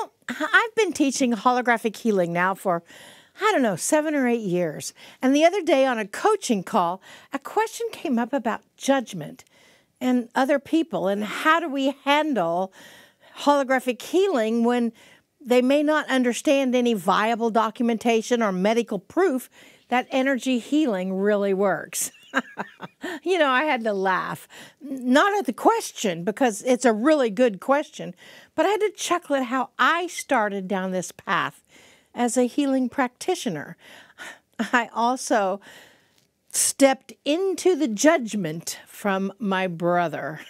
Well, I've been teaching holographic healing now for, I don't know, 7 or 8 years. And the other day on a coaching call, a question came up about judgment and other people and how do we handle holographic healing when they may not understand any viable documentation or medical proof that energy healing really works. You know, I had to laugh, not at the question because it's a really good question, but I had to chuckle at how I started down this path as a healing practitioner. I also stepped into the judgment from my brother.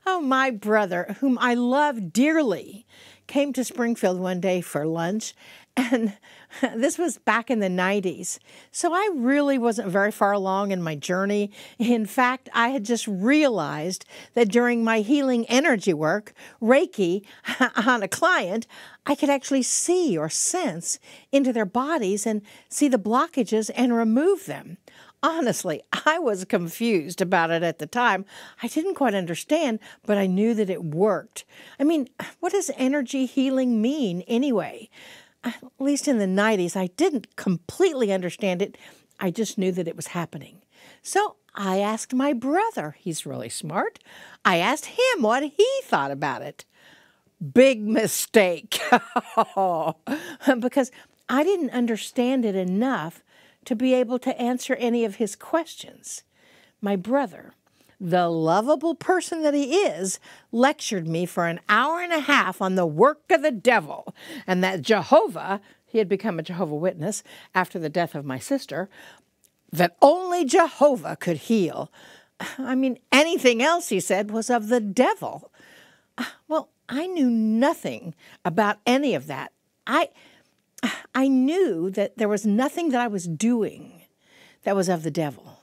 Oh, my brother, whom I love dearly, came to Springfield one day for lunch, and this was back in the 90s. So I really wasn't very far along in my journey. In fact, I had just realized that during my healing energy work, Reiki, on a client, I could actually see or sense into their bodies and see the blockages and remove them. Honestly, I was confused about it at the time. I didn't quite understand, but I knew that it worked. I mean, what does energy healing mean anyway? At least in the 90s, I didn't completely understand it. I just knew that it was happening. So I asked my brother. He's really smart. I asked him what he thought about it. Big mistake. Because I didn't understand it enough to be able to answer any of his questions. My brother, the lovable person that he is, lectured me for an hour and a half on the work of the devil, and that Jehovah, he had become a Jehovah's Witness after the death of my sister, that only Jehovah could heal. I mean, anything else, he said, was of the devil. Well, I knew nothing about any of that. I knew that there was nothing that I was doing that was of the devil.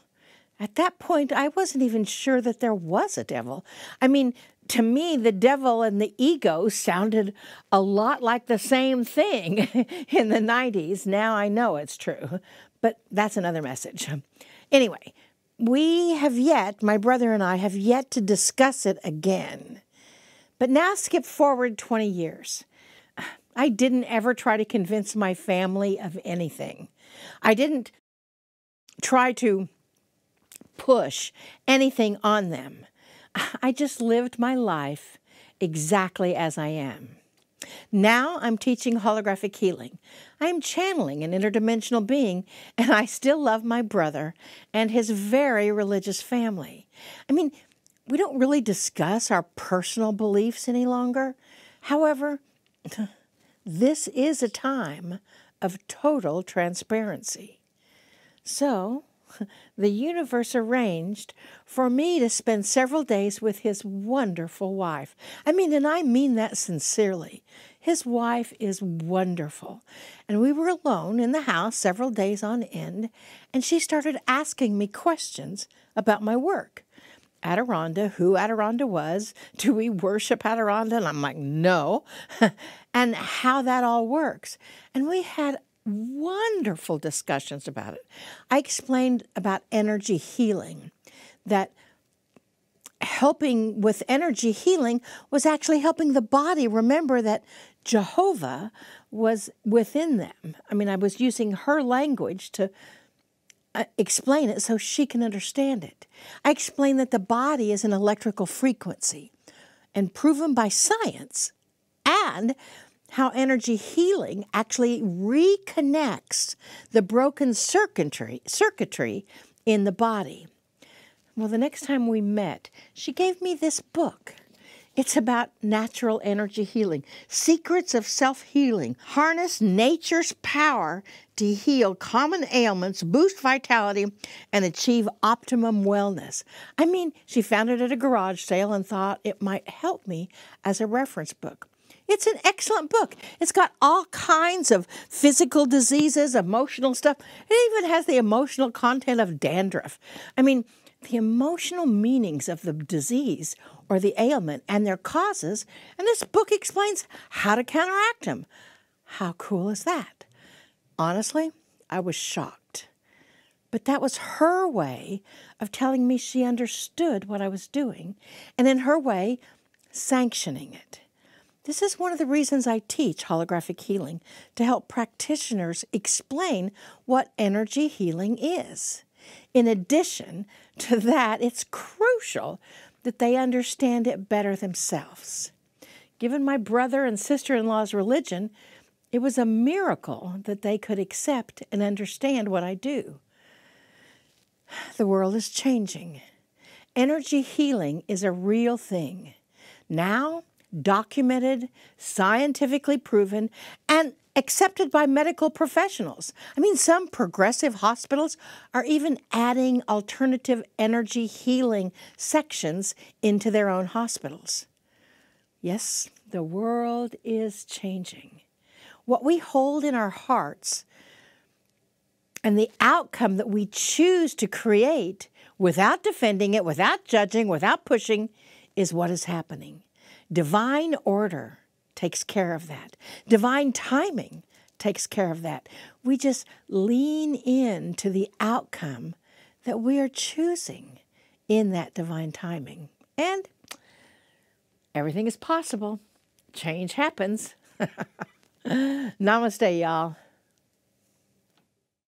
At that point, I wasn't even sure that there was a devil. I mean, to me, the devil and the ego sounded a lot like the same thing in the 90s. Now I know it's true, but that's another message. Anyway, my brother and I have yet to discuss it again. But now skip forward 20 years. I didn't ever try to convince my family of anything. I didn't try to push anything on them. I just lived my life exactly as I am. Now I'm teaching holographic healing. I am channeling an interdimensional being, and I still love my brother and his very religious family. I mean, we don't really discuss our personal beliefs any longer. However, this is a time of total transparency. So, the universe arranged for me to spend several days with his wonderful wife. I mean, and I mean that sincerely. His wife is wonderful. And we were alone in the house several days on end, and she started asking me questions about my work. Adironda, who Adironda was, do we worship Adironda? And I'm like, no. And how that all works. And we had wonderful discussions about it. I explained about energy healing, that helping with energy healing was actually helping the body remember that Jehovah was within them. I mean, I was using her language to explain it so she can understand it. I explained that the body is an electrical frequency and proven by science, and how energy healing actually reconnects the broken circuitry in the body. Well, the next time we met, she gave me this book. It's about natural energy healing, secrets of self-healing, harness nature's power to heal common ailments, boost vitality, and achieve optimum wellness. I mean, she found it at a garage sale and thought it might help me as a reference book. It's an excellent book. It's got all kinds of physical diseases, emotional stuff. It even has the emotional content of dandruff. I mean, the emotional meanings of the disease or the ailment and their causes, and this book explains how to counteract them. How cool is that? Honestly, I was shocked. But that was her way of telling me she understood what I was doing, and in her way, sanctioning it. This is one of the reasons I teach holographic healing, to help practitioners explain what energy healing is. In addition to that, it's crucial that they understand it better themselves. Given my brother and sister-in-law's religion, it was a miracle that they could accept and understand what I do. The world is changing. Energy healing is a real thing. Now, documented, scientifically proven, and accepted by medical professionals. I mean, some progressive hospitals are even adding alternative energy healing sections into their own hospitals. Yes, the world is changing. What we hold in our hearts and the outcome that we choose to create without defending it, without judging, without pushing, is what is happening. Divine order takes care of that. Divine timing takes care of that. We just lean in to the outcome that we are choosing in that divine timing. And everything is possible. Change happens. Namaste, y'all.